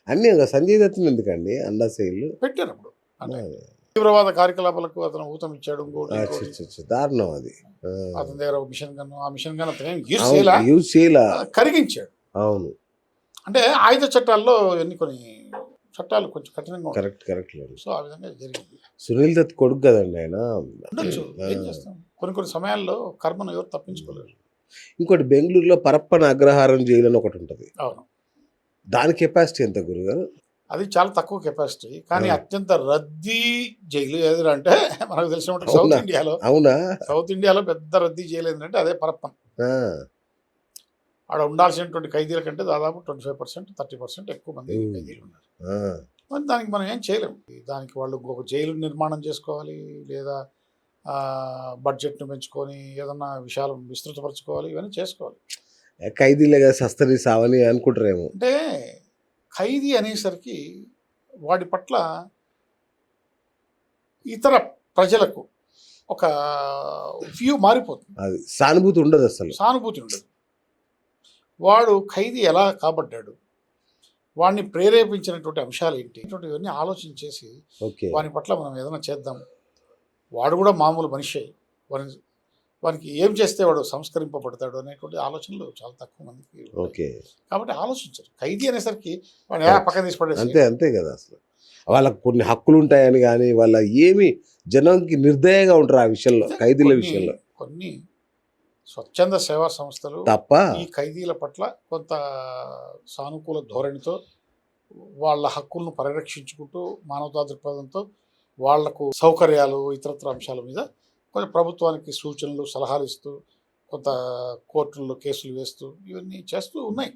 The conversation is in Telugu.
అన్నీ సంజయ్ దత్తుని ఎందుకండి అండాశైలు? పెట్టారు అప్పుడు. అంటే తీవ్రవాద కార్యకలాపాలకు అతను ఊతం ఇచ్చాడు, ఇంకోటి ఇంకోటి. దారుణం అది. అతని దగ్గర ఒక మిషన్ గన్ను, ఆ మిషన్ గన్ అతను యూజ్ అవును, చేయలా, యూజ్ చేయలా. కరిగించాడు. అవును, అంటే ఆయుధ చట్టాల్లో ఎన్ని కొన్ని చట్టాలు కొంచెం కఠినంగా ఉంటాయి. కరెక్ట్. సో ఆ విధంగా జరిగింది. సునీల్ దత్ కొడుకు కదండి ఆయన. ఉండొచ్చు, ఏం చేస్తాం, కొన్ని సమయాల్లో కర్మను ఎవరు తప్పించుకోలేరు. ఇంకోటి బెంగళూరులో పరప్పన అగ్రహారం జైలు అని ఒకటి ఉంటుంది. అవును, దాని కెపాసిటీ ఎంత గురుగారు? అది చాలా తక్కువ కెపాసిటీ, కానీ అత్యంత రద్దీ జైలు ఏది అంటే మనకు తెలిసిన సౌత్ ఇండియాలో. అవునా? సౌత్ ఇండియాలో పెద్ద రద్దీ జైలు ఏంటంటే అదే పరప్పన్. ఆడ ఉండాల్సినటువంటి ఖైదీల కంటే దాదాపు 25%, 30% ఎక్కువ మంది ఖైదీలు ఉన్నారు. మరి దానికి మనం ఏం చేయలేము. దానికి వాళ్ళు ఒక జైలు నిర్మాణం చేసుకోవాలి, లేదా బడ్జెట్ను పెంచుకొని ఏదన్నా విషయాలు విస్తృతపరచుకోవాలి, ఇవన్నీ చేసుకోవాలి. ఖైదీలుగా సస్తని సావని అనుకుంటారేమో. అంటే ఖైదీ అనేసరికి వాడి పట్ల ఇతర ప్రజలకు ఒక వ్యూ మారిపోతుంది. అది సానుభూతి ఉండదు, అసలు సానుభూతి ఉండదు. వాడు ఖైదీ ఎలా కాబడ్డాడు, వాడిని ప్రేరేపించినటువంటి అంశాలు ఏంటి, ఇవన్నీ ఆలోచన చేసి వాని పట్ల మనం ఏదైనా చేద్దాం. వాడు కూడా మామూలు మనిషి, వానికి ఏం చేస్తే వాడు సంస్కరింపబడతాడు అనేటువంటి ఆలోచనలు చాలా తక్కువ మందికి. కాబట్టి ఆలోచించారు. ఖైదీ అనేసరికి వాడు పక్కన తీసి పడేసి అంతే కదా. అసలు వాళ్ళకు కొన్ని హక్కులు ఉంటాయని కానీ వాళ్ళ ఏమి జనంకి నిర్దయగా ఉంటారు ఆ విషయంలో, ఖైదీల విషయంలో. కొన్ని స్వచ్ఛంద సేవా సంస్థలు తప్ప ఈ ఖైదీల పట్ల కొంత సానుకూల ధోరణితో వాళ్ళ హక్కులను పరిరక్షించుకుంటూ మానవతా దృక్పథంతో వాళ్లకు సౌకర్యాలు ఇతరత్ర అంశాల మీద కొంచెం ప్రభుత్వానికి సూచనలు సలహాలు ఇస్తూ కొంత కోర్టుల్లో కేసులు వేస్తూ ఇవన్నీ చేస్తూ ఉన్నాయి.